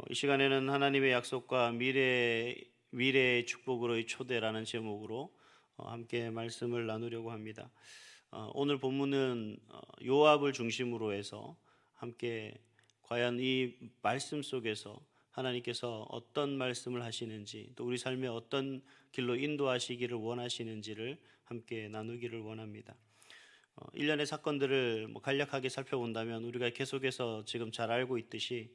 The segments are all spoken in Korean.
이 시간에는 하나님의 약속과 미래의 축복으로의 초대라는 제목으로 함께 말씀을 나누려고 합니다. 오늘 본문은 요압을 중심으로 해서 함께 과연 이 말씀 속에서 하나님께서 어떤 말씀을 하시는지, 또 우리 삶에 어떤 길로 인도하시기를 원하시는지를 함께 나누기를 원합니다. 일련의 사건들을 간략하게 살펴본다면 우리가 계속해서 지금 잘 알고 있듯이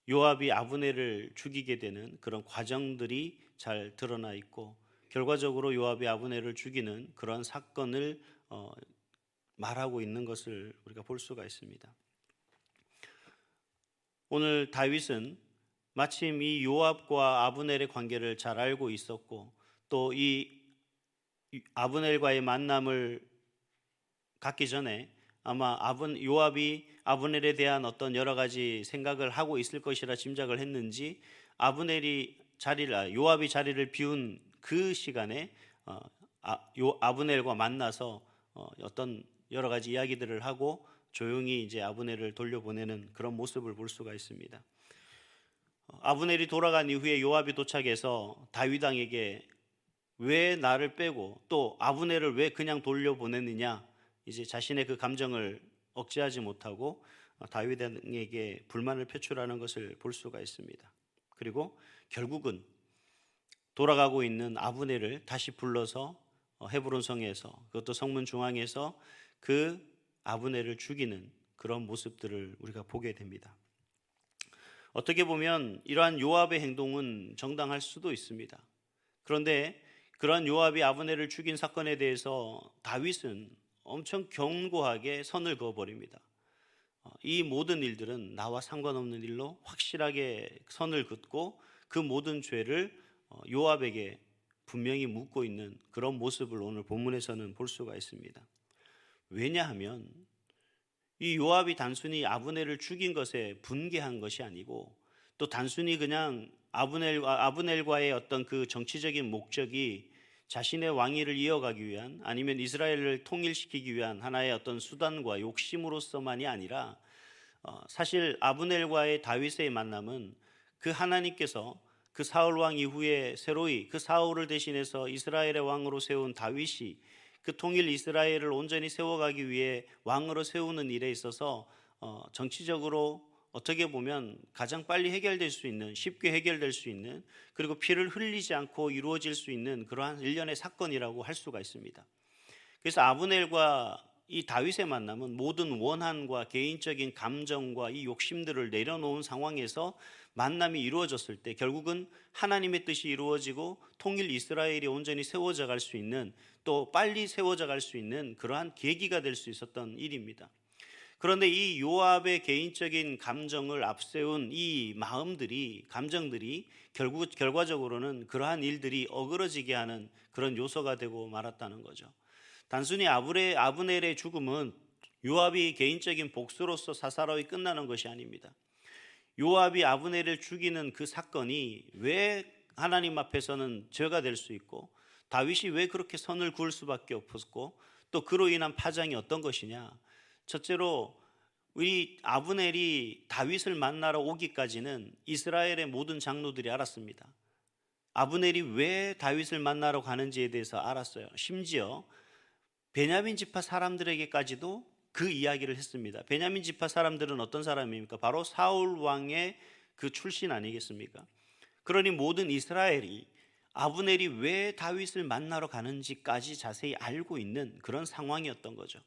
요압이 아브넬을 죽이게 되는 그런 과정들이 잘 드러나 있고, 결과적으로 요압이 아브넬을 죽이는 그런 사건을 말하고 있는 것을 우리가 볼 수가 있습니다. 오늘 다윗은 마침 이 요압과 아브넬의 관계를 잘 알고 있었고, 또 이 아브넬과의 만남을 갖기 전에 아마 요압이 아브넬에 대한 어떤 여러 가지 생각을 하고 있을 것이라 짐작을 했는지, 요압이 자리를 비운 그 시간에 아브넬과 만나서 어떤 여러 가지 이야기들을 하고 조용히 이제 아브넬을 돌려보내는 그런 모습을 볼 수가 있습니다. 아브넬이 돌아간 이후에 요압이 도착해서 다윗 왕에게 왜 나를 빼고 또 아브넬을 왜 그냥 돌려보냈느냐, 이제 자신의 그 감정을 억제하지 못하고 다윗에게 불만을 표출하는 것을 볼 수가 있습니다. 그리고 결국은 돌아가고 있는 아브넬을 다시 불러서 헤브론 성에서, 그것도 성문 중앙에서 그 아브넬을 죽이는 그런 모습들을 우리가 보게 됩니다. 어떻게 보면 이러한 요압의 행동은 정당할 수도 있습니다. 그런데 그러한 요압이 아브넬을 죽인 사건에 대해서 다윗은 엄청 견고하게 선을 그어버립니다. 이 모든 일들은 나와 상관없는 일로 확실하게 선을 긋고 그 모든 죄를 요압에게 분명히 묻고 있는 그런 모습을 오늘 본문에서는 볼 수가 있습니다. 왜냐하면 이 요압이 단순히 아브넬을 죽인 것에 분개한 것이 아니고, 또 단순히 그냥 아브넬과의 어떤 그 정치적인 목적이 자신의 왕위를 이어가기 위한, 아니면 이스라엘을 통일시키기 위한 하나의 어떤 수단과 욕심으로서만이 아니라, 사실 아브넬과의 다윗의 만남은 그 하나님께서 그 사울 왕 이후에 새로이 그 사울을 대신해서 이스라엘의 왕으로 세운 다윗이 그 통일 이스라엘을 온전히 세워가기 위해 왕으로 세우는 일에 있어서 정치적으로 어떻게 보면 가장 빨리 해결될 수 있는, 쉽게 해결될 수 있는, 그리고 피를 흘리지 않고 이루어질 수 있는 그러한 일련의 사건이라고 할 수가 있습니다. 그래서 아브넬과 이 다윗의 만남은 모든 원한과 개인적인 감정과 이 욕심들을 내려놓은 상황에서 만남이 이루어졌을 때 결국은 하나님의 뜻이 이루어지고 통일 이스라엘이 온전히 세워져 갈 수 있는, 또 빨리 세워져 갈 수 있는 그러한 계기가 될 수 있었던 일입니다. 그런데 이 요압의 개인적인 감정을 앞세운 이 감정들이 결과적으로는 그러한 일들이 어그러지게 하는 그런 요소가 되고 말았다는 거죠. 단순히 아브넬의 죽음은 요압이 개인적인 복수로서 사사로이 끝나는 것이 아닙니다. 요압이 아브넬을 죽이는 그 사건이 왜 하나님 앞에서는 죄가 될 수 있고, 다윗이 왜 그렇게 선을 그을 수밖에 없었고, 또 그로 인한 파장이 어떤 것이냐. 첫째로 우리 아브넬이 다윗을 만나러 오기까지는 이스라엘의 모든 장로들이 알았습니다. 아브넬이 왜 다윗을 만나러 가는지에 대해서 알았어요. 심지어 베냐민 지파 사람들에게까지도 그 이야기를 했습니다. 베냐민 지파 사람들은 어떤 사람입니까? 바로 사울 왕의 그 출신 아니겠습니까? 그러니 모든 이스라엘이 아브넬이 왜 다윗을 만나러 가는지까지 자세히 알고 있는 그런 상황이었던 거죠.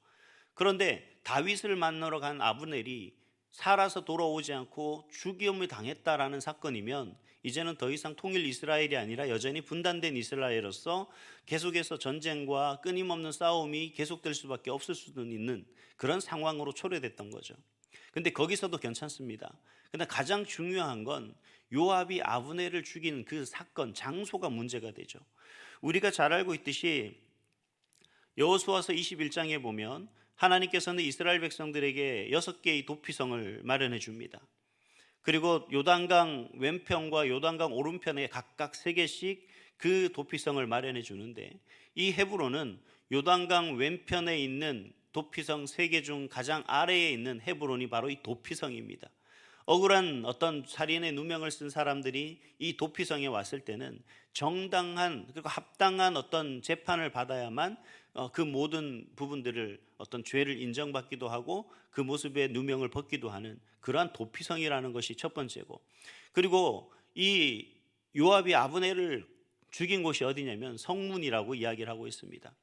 그런데 다윗을 만나러 간 아브넬이 살아서 돌아오지 않고 죽임을 당했다라는 사건이면 이제는 더 이상 통일 이스라엘이 아니라 여전히 분단된 이스라엘로서 계속해서 전쟁과 끊임없는 싸움이 계속될 수밖에 없을 수도 있는 그런 상황으로 초래됐던 거죠. 근데 거기서도 괜찮습니다. 근데 가장 중요한 건 요압이 아브넬을 죽인 그 사건, 장소가 문제가 되죠. 우리가 잘 알고 있듯이 여호수아서 21장에 보면 하나님께서는 이스라엘 백성들에게 6개의 도피성을 마련해 줍니다. 그리고 요단강 왼편과 요단강 오른편에 각각 3개씩 그 도피성을 마련해 주는데, 이 헤브론은 요단강 왼편에 있는 도피성 3개 중 가장 아래에 있는 헤브론이 바로 이 도피성입니다. 억울한 어떤 살인의 누명을 쓴 사람들이 이 도피성에 왔을 때는 정당한 그리고 합당한 어떤 재판을 받아야만 그 모든 부분들을 어떤 죄를 인정받기도 하고 그 모습의 누명을 벗기도 하는 그러한 도피성이라는 것이 첫 번째고, 그리고 이 요압이 아브넬을 죽인 곳이 어디냐면 성문이라고 이야기를 하고 있습니다.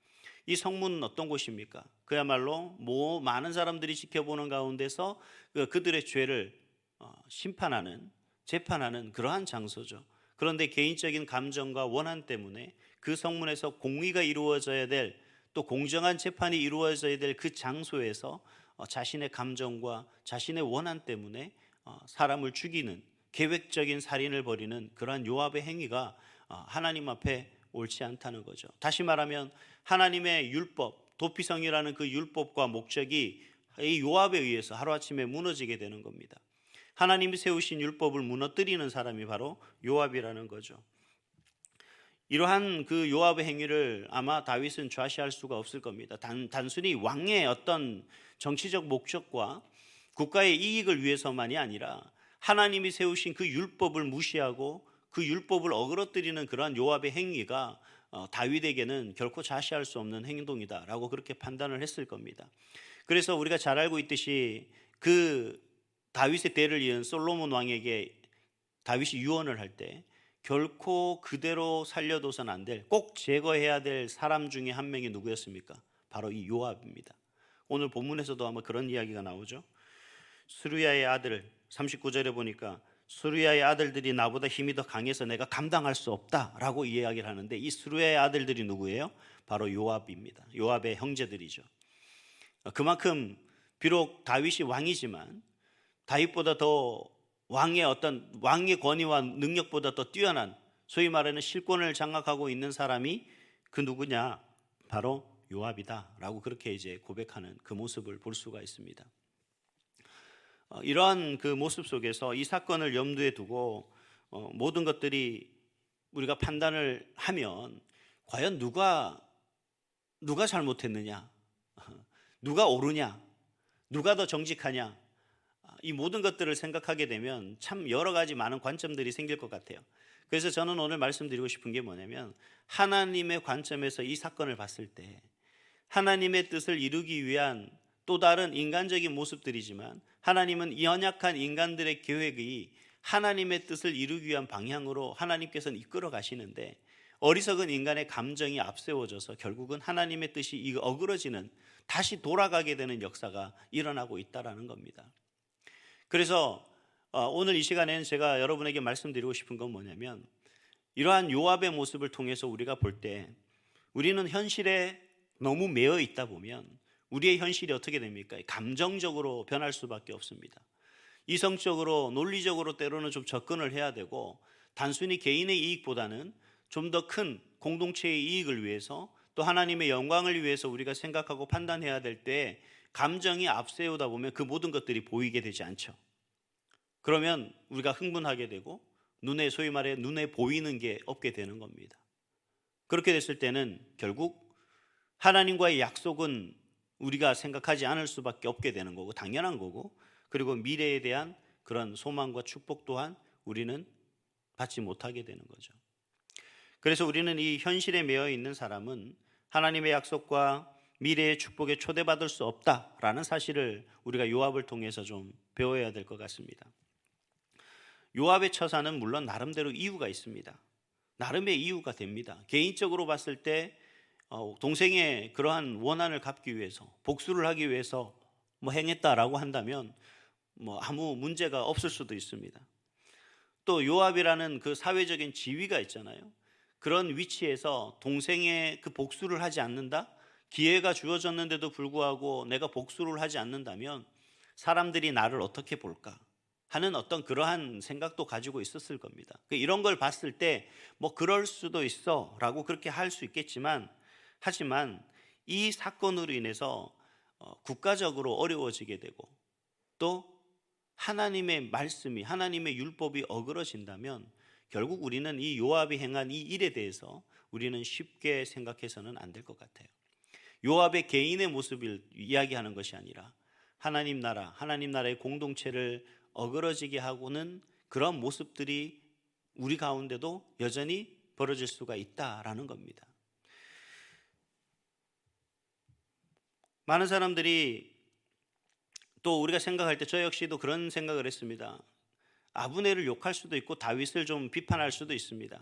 이 성문은 어떤 곳입니까? 그야말로 많은 사람들이 지켜보는 가운데서 그들의 죄를 심판하는, 재판하는 그러한 장소죠. 그런데 개인적인 감정과 원한 때문에 그 성문에서 공의가 이루어져야 될, 또 공정한 재판이 이루어져야 될 그 장소에서 자신의 감정과 자신의 원한 때문에 사람을 죽이는 계획적인 살인을 벌이는 그러한 요압의 행위가 하나님 앞에 옳지 않다는 거죠. 다시 말하면 하나님의 율법, 도피성이라는 그 율법과 목적이 이 요압에 의해서 하루아침에 무너지게 되는 겁니다. 하나님이 세우신 율법을 무너뜨리는 사람이 바로 요압이라는 거죠. 이러한 그 요압의 행위를 아마 다윗은 좌시할 수가 없을 겁니다. 단순히 왕의 어떤 정치적 목적과 국가의 이익을 위해서만이 아니라 하나님이 세우신 그 율법을 무시하고 그 율법을 어그러뜨리는 그러한 요압의 행위가 다윗에게는 결코 좌시할 수 없는 행동이다라고 그렇게 판단을 했을 겁니다. 그래서 우리가 잘 알고 있듯이 그 다윗의 때를 이은 솔로몬 왕에게 다윗이 유언을 할 때 결코 그대로 살려둬서는 안 될, 꼭 제거해야 될 사람 중에 한 명이 누구였습니까? 바로 이 요압입니다. 오늘 본문에서도 아마 그런 이야기가 나오죠. 스루야의 아들, 39절에 보니까 스루야의 아들들이 나보다 힘이 더 강해서 내가 감당할 수 없다라고 이야기를 하는데, 이 스루야의 아들들이 누구예요? 바로 요압입니다. 요압의 형제들이죠. 그만큼 비록 다윗이 왕이지만 다윗보다 더 왕의 권위와 능력보다 더 뛰어난, 소위 말하는 실권을 장악하고 있는 사람이 그 누구냐? 바로 요압이다라고 그렇게 이제 고백하는 그 모습을 볼 수가 있습니다. 이러한 그 모습 속에서 이 사건을 염두에 두고 모든 것들이 우리가 판단을 하면 과연 누가 잘못했느냐, 누가 옳으냐, 누가 더 정직하냐, 이 모든 것들을 생각하게 되면 참 여러 가지 많은 관점들이 생길 것 같아요. 그래서 저는 오늘 말씀드리고 싶은 게 뭐냐면, 하나님의 관점에서 이 사건을 봤을 때 하나님의 뜻을 이루기 위한 또 다른 인간적인 모습들이지만, 하나님은 이 연약한 인간들의 계획이 하나님의 뜻을 이루기 위한 방향으로 하나님께서는 이끌어 가시는데, 어리석은 인간의 감정이 앞세워져서 결국은 하나님의 뜻이 어그러지는, 다시 돌아가게 되는 역사가 일어나고 있다는 겁니다. 그래서 오늘 이 시간에는 제가 여러분에게 말씀드리고 싶은 건 뭐냐면, 이러한 요압의 모습을 통해서 우리가 볼 때 우리는 현실에 너무 매여 있다 보면 우리의 현실이 어떻게 됩니까? 감정적으로 변할 수밖에 없습니다. 이성적으로, 논리적으로 때로는 좀 접근을 해야 되고, 단순히 개인의 이익보다는 좀 더 큰 공동체의 이익을 위해서, 또 하나님의 영광을 위해서 우리가 생각하고 판단해야 될 때 감정이 앞세우다 보면 그 모든 것들이 보이게 되지 않죠. 그러면 우리가 흥분하게 되고 소위 말해 눈에 보이는 게 없게 되는 겁니다. 그렇게 됐을 때는 결국 하나님과의 약속은 우리가 생각하지 않을 수밖에 없게 되는 거고, 당연한 거고, 그리고 미래에 대한 그런 소망과 축복 또한 우리는 받지 못하게 되는 거죠. 그래서 우리는 이 현실에 매여 있는 사람은 하나님의 약속과 미래의 축복에 초대받을 수 없다라는 사실을 우리가 요압을 통해서 좀 배워야 될 것 같습니다. 요압의 처사는 물론 나름대로 이유가 있습니다. 나름의 이유가 됩니다. 개인적으로 봤을 때 동생의 그러한 원한을 갚기 위해서, 복수를 하기 위해서 행했다라고 한다면 아무 문제가 없을 수도 있습니다. 또 요압이라는 그 사회적인 지위가 있잖아요. 그런 위치에서 동생의 그 복수를 하지 않는다? 기회가 주어졌는데도 불구하고 내가 복수를 하지 않는다면 사람들이 나를 어떻게 볼까 하는 어떤 그러한 생각도 가지고 있었을 겁니다. 이런 걸 봤을 때 그럴 수도 있어 라고 그렇게 할 수 있겠지만, 하지만 이 사건으로 인해서 국가적으로 어려워지게 되고, 또 하나님의 말씀이, 하나님의 율법이 어그러진다면 결국 우리는 이 요압이 행한 이 일에 대해서 우리는 쉽게 생각해서는 안 될 것 같아요. 요압의 개인의 모습을 이야기하는 것이 아니라 하나님 나라의 공동체를 어그러지게 하고는 그런 모습들이 우리 가운데도 여전히 벌어질 수가 있다라는 겁니다. 많은 사람들이 또 우리가 생각할 때 저 역시도 그런 생각을 했습니다. 아브넬을 욕할 수도 있고 다윗을 좀 비판할 수도 있습니다.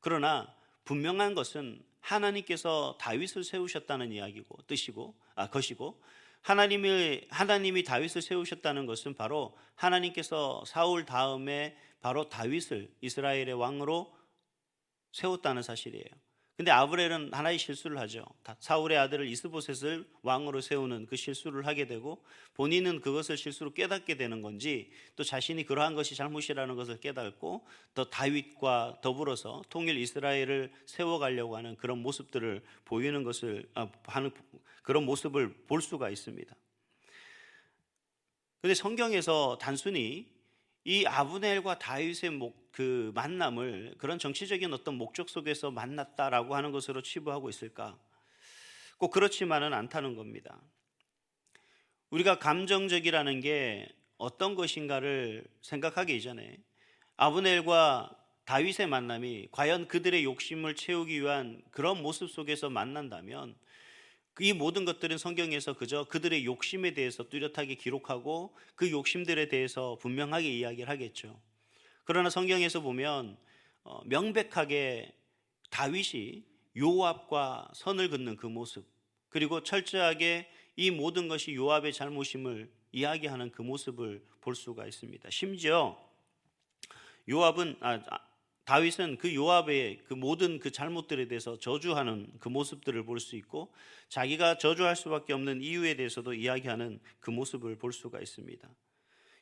그러나 분명한 것은 하나님께서 다윗을 세우셨다는 이야기고 것이고 하나님이 다윗을 세우셨다는 것은 바로 하나님께서 사울 다음에 바로 다윗을 이스라엘의 왕으로 세웠다는 사실이에요. 근데 아브넬은 하나의 실수를 하죠. 사울의 아들을 이스보셋을 왕으로 세우는 그 실수를 하게 되고 본인은 그것을 실수로 깨닫게 되는 건지 또 자신이 그러한 것이 잘못이라는 것을 깨닫고 더 다윗과 더불어서 통일 이스라엘을 세워가려고 하는 그런 모습들을 하는 그런 모습을 볼 수가 있습니다. 그런데 성경에서 단순히 이 아브넬과 다윗의 그 만남을 그런 정치적인 어떤 목적 속에서 만났다라고 하는 것으로 치부하고 있을까? 꼭 그렇지만은 않다는 겁니다. 우리가 감정적이라는 게 어떤 것인가를 생각하기 이전에 아브넬과 다윗의 만남이 과연 그들의 욕심을 채우기 위한 그런 모습 속에서 만난다면 이 모든 것들은 성경에서 그저 그들의 욕심에 대해서 뚜렷하게 기록하고 그 욕심들에 대해서 분명하게 이야기를 하겠죠. 그러나 성경에서 보면 명백하게 다윗이 요압과 선을 긋는 그 모습, 그리고 철저하게 이 모든 것이 요압의 잘못임을 이야기하는 그 모습을 볼 수가 있습니다. 심지어 다윗은 그 요압의 그 모든 그 잘못들에 대해서 저주하는 그 모습들을 볼 수 있고 자기가 저주할 수밖에 없는 이유에 대해서도 이야기하는 그 모습을 볼 수가 있습니다.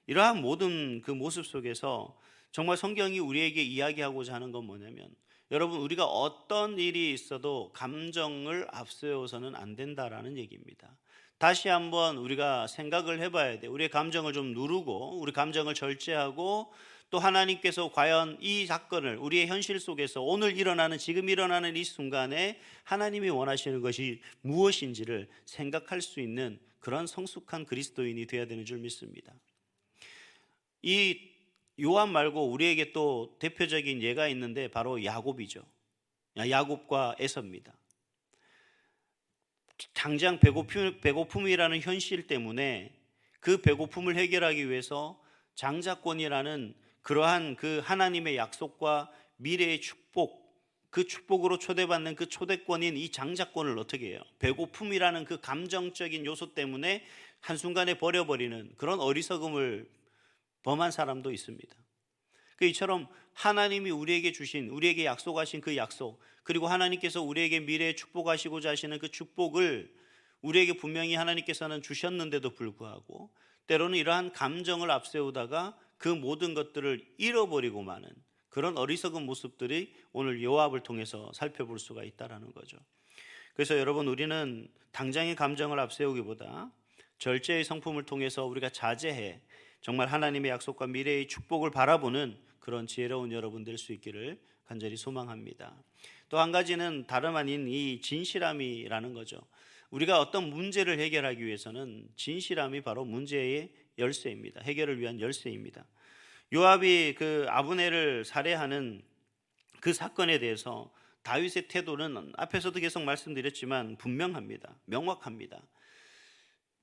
이러한 모든 그 모습 속에서 정말 성경이 우리에게 이야기하고자 하는 건 뭐냐면 여러분, 우리가 어떤 일이 있어도 감정을 앞세워서는 안 된다라는 얘기입니다. 다시 한번 우리가 생각을 해봐야 돼. 우리의 감정을 좀 누르고 우리 감정을 절제하고 또 하나님께서 과연 이 사건을 우리의 현실 속에서 지금 일어나는 이 순간에 하나님이 원하시는 것이 무엇인지를 생각할 수 있는 그런 성숙한 그리스도인이 되어야 되는 줄 믿습니다. 이 요한 말고 우리에게 또 대표적인 예가 있는데 바로 야곱이죠. 야곱과 에서입니다. 당장 배고픔이라는 현실 때문에 그 배고픔을 해결하기 위해서 장자권이라는 그러한 그 하나님의 약속과 미래의 축복, 그 축복으로 초대받는 그 초대권인 이 장자권을 어떻게 해요? 배고픔이라는 그 감정적인 요소 때문에 한순간에 버려버리는 그런 어리석음을 범한 사람도 있습니다. 이처럼 하나님이 우리에게 약속하신 그 약속, 그리고 하나님께서 우리에게 미래에 축복하시고자 하시는 그 축복을 우리에게 분명히 하나님께서는 주셨는데도 불구하고 때로는 이러한 감정을 앞세우다가 그 모든 것들을 잃어버리고 마는 그런 어리석은 모습들이 오늘 요압을 통해서 살펴볼 수가 있다는 거죠. 그래서 여러분, 우리는 당장의 감정을 앞세우기보다 절제의 성품을 통해서 우리가 자제해 정말 하나님의 약속과 미래의 축복을 바라보는 그런 지혜로운 여러분 될 수 있기를 간절히 소망합니다. 또 한 가지는 다름 아닌 이 진실함이라는 거죠. 우리가 어떤 문제를 해결하기 위해서는 진실함이 바로 문제의 열쇠입니다. 해결을 위한 열쇠입니다. 요압이 그 아브넬을 살해하는 그 사건에 대해서 다윗의 태도는 앞에서도 계속 말씀드렸지만 분명합니다. 명확합니다.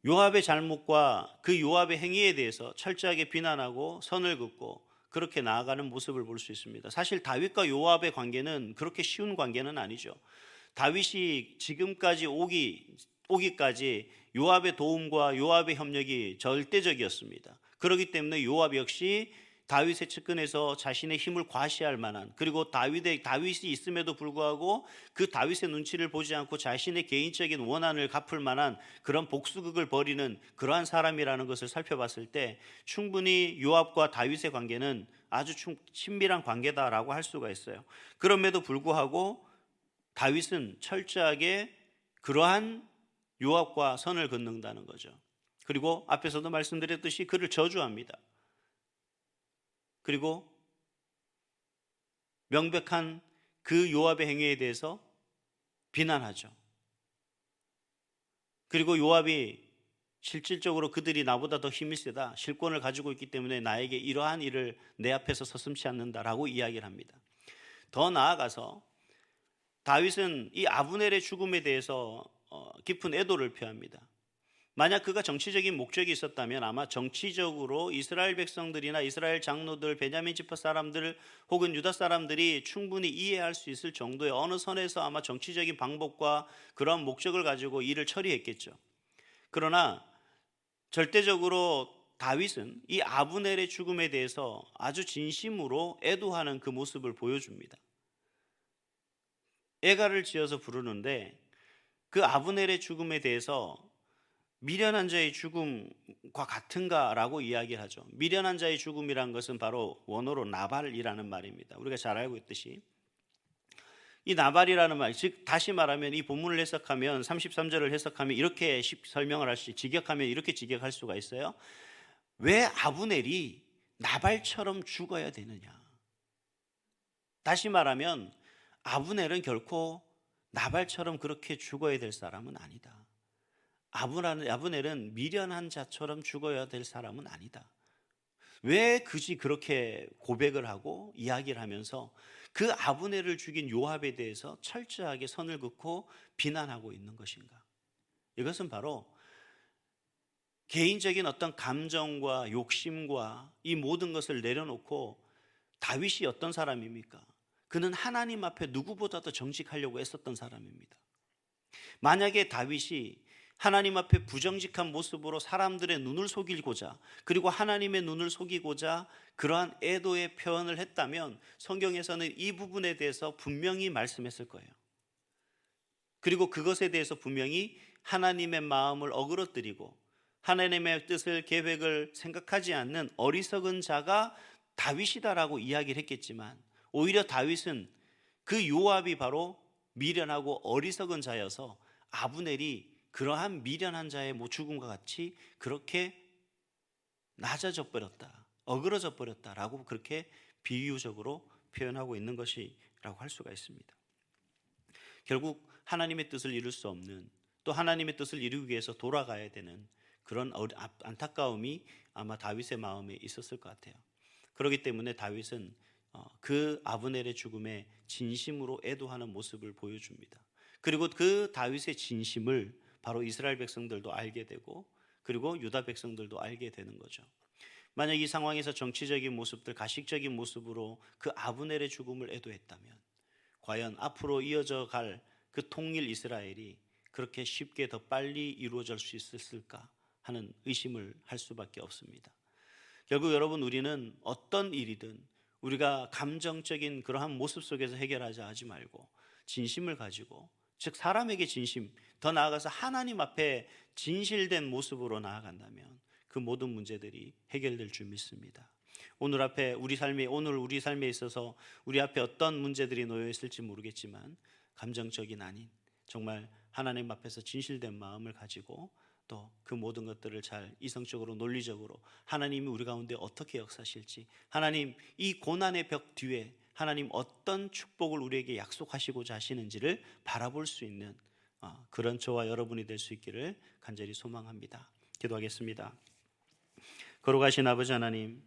요압의 잘못과 그 요압의 행위에 대해서 철저하게 비난하고 선을 긋고 그렇게 나아가는 모습을 볼 수 있습니다. 사실 다윗과 요압의 관계는 그렇게 쉬운 관계는 아니죠. 다윗이 지금까지 오기까지 요압의 도움과 요압의 협력이 절대적이었습니다. 그렇기 때문에 요압 역시 다윗의 측근에서 자신의 힘을 과시할 만한, 그리고 다윗이 있음에도 불구하고 그 다윗의 눈치를 보지 않고 자신의 개인적인 원한을 갚을 만한 그런 복수극을 벌이는 그러한 사람이라는 것을 살펴봤을 때 충분히 요압과 다윗의 관계는 아주 친밀한 관계다라고 할 수가 있어요. 그럼에도 불구하고 다윗은 철저하게 그러한 요압과 선을 긋는다는 거죠. 그리고 앞에서도 말씀드렸듯이 그를 저주합니다. 그리고 명백한 그 요압의 행위에 대해서 비난하죠. 그리고 요압이 실질적으로 그들이 나보다 더 힘이 세다, 실권을 가지고 있기 때문에 나에게 이러한 일을 내 앞에서 서슴지 않는다라고 이야기를 합니다. 더 나아가서 다윗은 이 아브넬의 죽음에 대해서 깊은 애도를 표합니다. 만약 그가 정치적인 목적이 있었다면 아마 정치적으로 이스라엘 백성들이나 이스라엘 장로들, 베냐민 지파 사람들 혹은 유다 사람들이 충분히 이해할 수 있을 정도의 어느 선에서 아마 정치적인 방법과 그런 목적을 가지고 일을 처리했겠죠. 그러나 절대적으로 다윗은 이 아브넬의 죽음에 대해서 아주 진심으로 애도하는 그 모습을 보여줍니다. 애가를 지어서 부르는데 그 아브넬의 죽음에 대해서 미련한 자의 죽음과 같은가라고 이야기를 하죠. 미련한 자의 죽음이란 것은 바로 원어로 나발이라는 말입니다. 우리가 잘 알고 있듯이 이 나발이라는 말, 즉 다시 말하면 이 본문을 해석하면 33절을 해석하면 이렇게 설명을 할 수, 직역하면 이렇게 직역할 수가 있어요. 왜 아브넬이 나발처럼 죽어야 되느냐? 다시 말하면 아브넬은 결코 나발처럼 그렇게 죽어야 될 사람은 아니다. 아브넬은 미련한 자처럼 죽어야 될 사람은 아니다. 왜 굳이 그렇게 고백을 하고 이야기를 하면서 그 아브넬을 죽인 요압에 대해서 철저하게 선을 긋고 비난하고 있는 것인가? 이것은 바로 개인적인 어떤 감정과 욕심과 이 모든 것을 내려놓고 다윗이 어떤 사람입니까? 그는 하나님 앞에 누구보다도 정직하려고 애썼던 사람입니다. 만약에 다윗이 하나님 앞에 부정직한 모습으로 사람들의 눈을 속이고자, 그리고 하나님의 눈을 속이고자 그러한 애도의 표현을 했다면 성경에서는 이 부분에 대해서 분명히 말씀했을 거예요. 그리고 그것에 대해서 분명히 하나님의 마음을 어그러뜨리고 하나님의 뜻을, 계획을 생각하지 않는 어리석은 자가 다윗이다라고 이야기를 했겠지만, 오히려 다윗은 그 요압이 바로 미련하고 어리석은 자여서 아브넬이 그러한 미련한 자의 죽음과 같이 그렇게 낮아져 버렸다, 어그러져 버렸다라고 그렇게 비유적으로 표현하고 있는 것이라고 할 수가 있습니다. 결국 하나님의 뜻을 이룰 수 없는, 또 하나님의 뜻을 이루기 위해서 돌아가야 되는 그런 안타까움이 아마 다윗의 마음에 있었을 것 같아요. 그렇기 때문에 다윗은 그 아브넬의 죽음에 진심으로 애도하는 모습을 보여줍니다. 그리고 그 다윗의 진심을 바로 이스라엘 백성들도 알게 되고, 그리고 유다 백성들도 알게 되는 거죠. 만약 이 상황에서 정치적인 모습들, 가식적인 모습으로 그 아브넬의 죽음을 애도했다면 과연 앞으로 이어져 갈 그 통일 이스라엘이 그렇게 쉽게 더 빨리 이루어질 수 있었을까 하는 의심을 할 수밖에 없습니다. 결국 여러분, 우리는 어떤 일이든 우리가 감정적인 그러한 모습 속에서 해결하자 하지 말고 진심을 가지고, 즉 사람에게 진심, 더 나아가서 하나님 앞에 진실된 모습으로 나아간다면 그 모든 문제들이 해결될 줄 믿습니다. 오늘 우리 삶에 있어서 우리 앞에 어떤 문제들이 놓여 있을지 모르겠지만, 감정적인 아닌 정말 하나님 앞에서 진실된 마음을 가지고 또 그 모든 것들을 잘 이성적으로, 논리적으로 하나님이 우리 가운데 어떻게 역사하실지, 하나님 이 고난의 벽 뒤에 하나님 어떤 축복을 우리에게 약속하시고자 하시는지를 바라볼 수 있는 그런 저와 여러분이 될 수 있기를 간절히 소망합니다. 기도하겠습니다. 거룩하신 아버지 하나님,